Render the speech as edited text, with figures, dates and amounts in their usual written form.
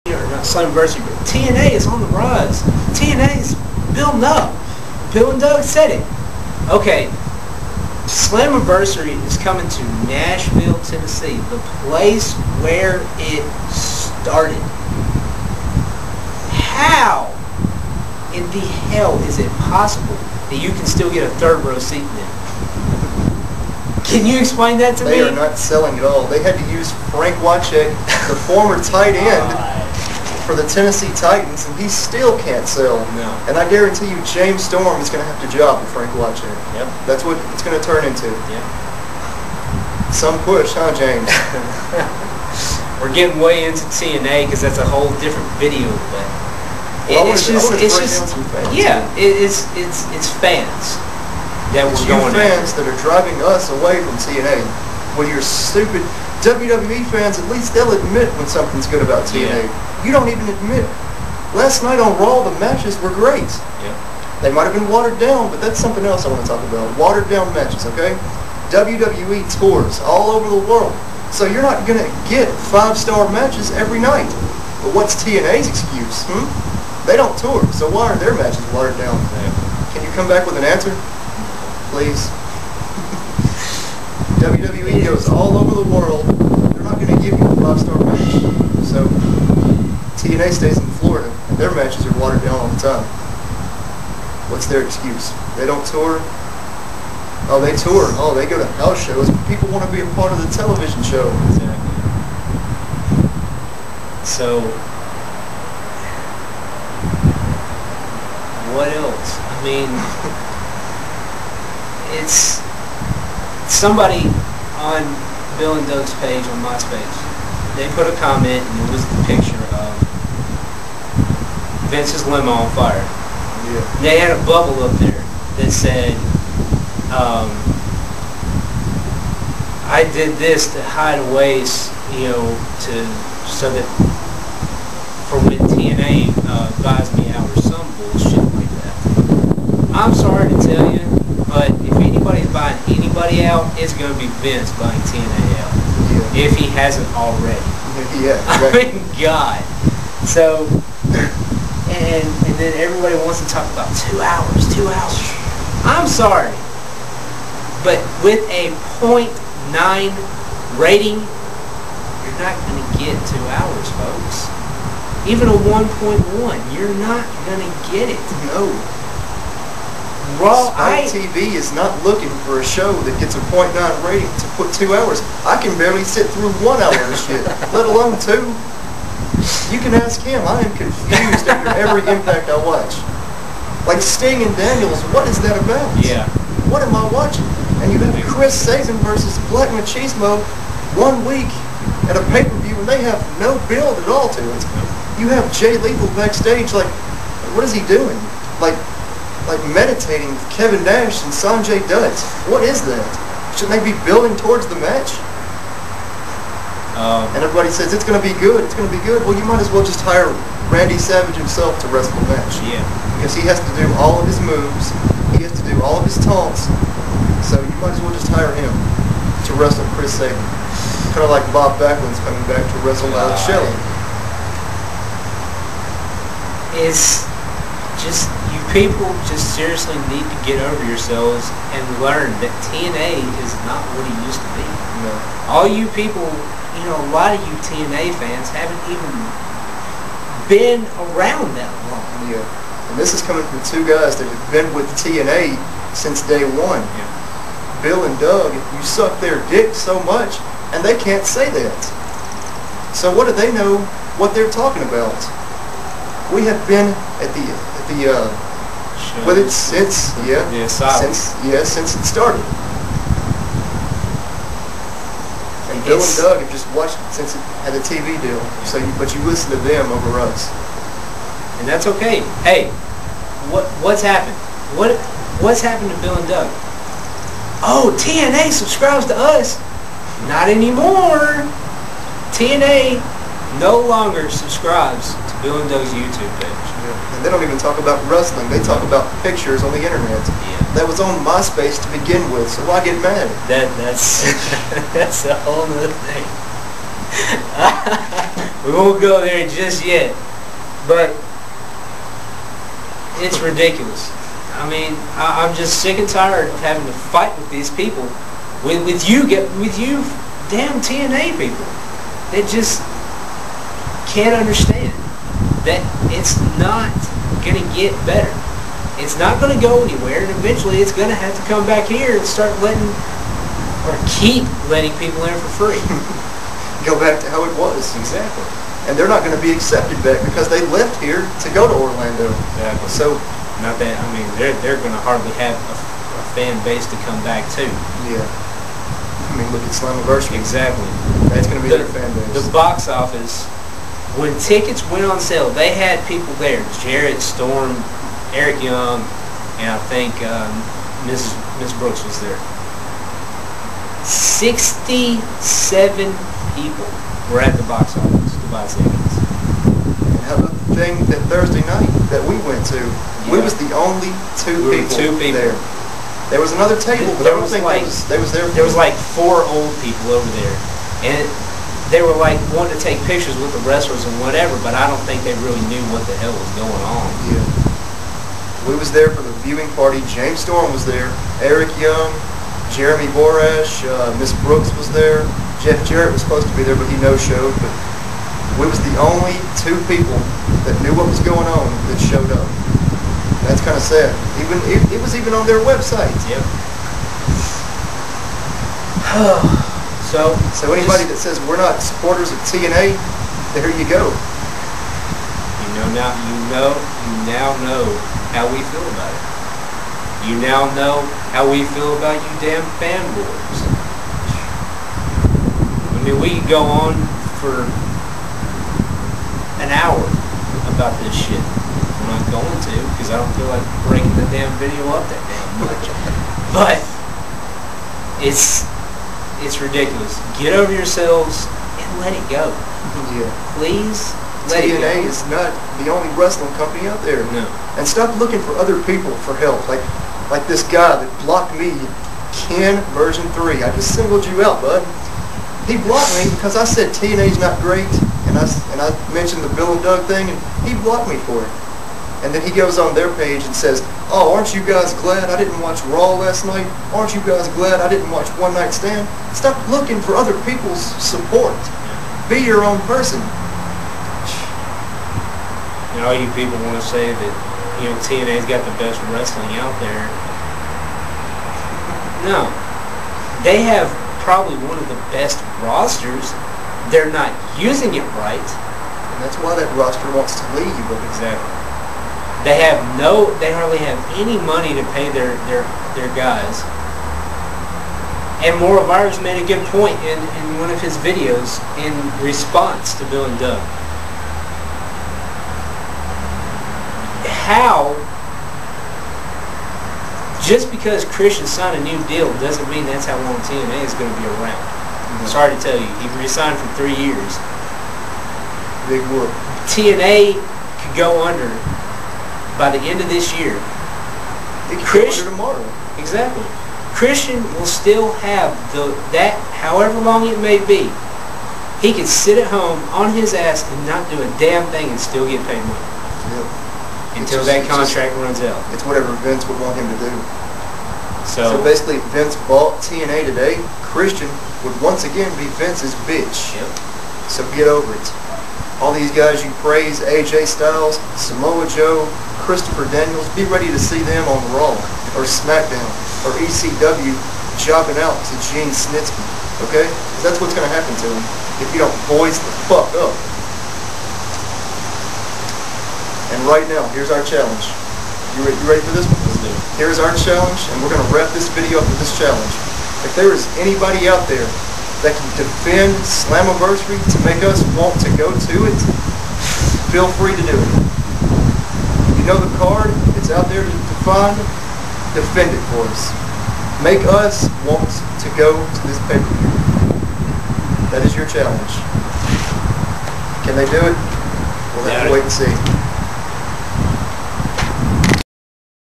or not Slammiversary, but TNA is on the rise. TNA is building up. Bill and Doug said it. Okay, Slammiversary is coming to Nashville, Tennessee, the place where it started. How in the hell is it possible that you can still get a third row seat then? Can you explain that to me? They are not selling at all. They had to use Frank Wycheck, the former tight end for the Tennessee Titans, and he still can't sell. No. And I guarantee you James Storm is going to have to job with Frank Wycheck. Yep. That's what it's going to turn into. Yep. Some push, huh, James? We're getting way into TNA because that's a whole different video, but it's just yeah, it's fans that it's we're going fans that are driving us away from TNA. When you're stupid WWE fans, at least they'll admit when something's good about TNA. Yeah. You don't even admit. Last night on Raw, the matches were great. Yeah. They might have been watered down, but that's something else I want to talk about. Watered down matches, okay? WWE tours all over the world. So you're not going to get 5-star matches every night. But what's TNA's excuse? They don't tour, so why are their matches watered down? Yeah. Can you come back with an answer? Please. WWE goes all over the world. They're not going to give you a 5-star match. So TNA stays in Florida, and their matches are watered down all the time. What's their excuse? They don't tour? Oh, they tour. Oh, they go to house shows. People want to be a part of the television show. Exactly. So, what else? I mean, it's somebody on Bill and Doug's page on MySpace. They put a comment, and it was the picture of Vince's limo on fire. Yeah. They had a bubble up there that said, I did this to hide away, you know, so that for when TNA buys me out or some bullshit like that. I'm sorry to tell you, but if anybody's buying anybody out, it's going to be Vince buying TNA out. Yeah. If he hasn't already. Yeah, I exactly. mean, God. So, and then everybody wants to talk about 2 hours, 2 hours. I'm sorry, but with a .9 rating, you're not going to get 2 hours, folks. Even a 1.1, you're not going to get it. No. Raw, Spike TV is not looking for a show that gets a .9 rating to put 2 hours. I can barely sit through 1 hour of shit, let alone 2. You can ask him. I am confused after every Impact I watch. Like Sting and Daniels, what is that about? Yeah. What am I watching? And you have Chris Sabin versus Black Machismo 1 week at a pay-per-view, and they have no build at all to it. You have Jay Lethal backstage, like, what is he doing? Like meditating with Kevin Nash and Sanjay Dutt. What is that? Shouldn't they be building towards the match? And everybody says it's going to be good, it's going to be good. Well, you might as well just hire Randy Savage himself to wrestle the match. Yeah. Because he has to do all of his moves, he has to do all of his taunts, so you might as well just hire him to wrestle Chris Sabin. Kind of like Bob Backlund's coming back to wrestle Alex Shelley. It's just, you people just seriously need to get over yourselves and learn that TNA is not what it used to be. No. All you people, you know, a lot of you TNA fans haven't even been around that long. Yeah. And this is coming from 2 guys that have been with TNA since day 1. Yeah. Bill and Doug, you suck their dick so much, and they can't say that. So what do they know what they're talking about? We have been at the with it since since it started. And Bill and Doug have just watched it since it had a TV deal. Yeah. So but you listen to them over us. And that's okay. Hey, what's happened? What's happened to Bill and Doug? Oh, TNA subscribes to us. Not anymore. TNA no longer subscribes to Bill and Doug's YouTube page. Yeah. And they don't even talk about wrestling. They talk about pictures on the internet. Yeah. That was on MySpace to begin with, so why get mad? That's that's a whole other thing. We won't go there just yet, but it's ridiculous. I mean, I'm just sick and tired of having to fight with these people, with you damn TNA people that just can't understand that it's not going to get better. It's not going to go anywhere, and eventually it's going to have to come back here and start keep letting people in for free. Go back to how it was. Exactly. And they're not going to be accepted back because they left here to go to Orlando. Exactly. So, not that, I mean, they're going to hardly have a fan base to come back to. Yeah. I mean, look at Slammiversary. Exactly. That's going to be their fan base. The box office, when tickets went on sale, they had people there. Jarrett, Storm, Eric Young, and I think Miss Brooks was there. 67 people were at the box office to buy tickets. And how about the thing that Thursday night that we went to? Yeah. We was the only two people there. There was another table, but I don't think they was there. There was like 4 old people over there, and they were like wanting to take pictures with the wrestlers and whatever, but I don't think they really knew what the hell was going on. Yeah. We was there for the viewing party. James Storm was there. Eric Young, Jeremy Borash, Miss Brooks was there. Jeff Jarrett was supposed to be there, but he no-showed. But we was the only 2 people that knew what was going on that showed up. That's kind of sad. It was even on their website. Yep. So anybody that says we're not supporters of TNA, there you go. You now know how we feel about it. You now know how we feel about you damn fanboys. I mean, we could go on for an hour about this shit. I'm not going to, because I don't feel like breaking the damn video up that damn much. But it's ridiculous. Get over yourselves and let it go. Yeah. Please let it go. TNA is not the only wrestling company out there. No. And stop looking for other people for help. Like this guy that blocked me, Ken version 3. I just singled you out, bud. He blocked me because I said TNA's not great, and I mentioned the Bill and Doug thing, and he blocked me for it. And then he goes on their page and says, "Oh, aren't you guys glad I didn't watch Raw last night? Aren't you guys glad I didn't watch One Night Stand?" Stop looking for other people's support. Be your own person. You know, all you people want to say that, you know, TNA's got the best wrestling out there. No. They have probably one of the best rosters. They're not using it right. And that's why that roster wants to leave. Exactly. They hardly have any money to pay their guys. And Mauro Virus made a good point in one of his videos in response to Bill and Doug. How, just because Christian signed a new deal doesn't mean that's how long TNA is going to be around. Mm-hmm. Sorry to tell you, he re-signed for 3 years. Big whoop. TNA could go under by the end of this year. It could go under tomorrow. Exactly. Christian will still have that, however long it may be. He could sit at home on his ass and not do a damn thing and still get paid money. Yep. Until that contract runs out. It's whatever Vince would want him to do. So basically, if Vince bought TNA today, Christian would once again be Vince's bitch. Yep. So get over it. All these guys you praise, AJ Styles, Samoa Joe, Christopher Daniels, be ready to see them on Raw or SmackDown or ECW jobbing out to Gene Snitsky. Okay? Because that's what's going to happen to him if you don't voice the fuck up. And right now, here's our challenge. You ready for this one? Let's do it. Here's our challenge, and we're going to wrap this video up with this challenge. If there is anybody out there that can defend Slammiversary to make us want to go to it, feel free to do it. You know the card, it's out there to find, defend it for us. Make us want to go to this pay-per-view. That is your challenge. Can they do it? We'll have to wait and see.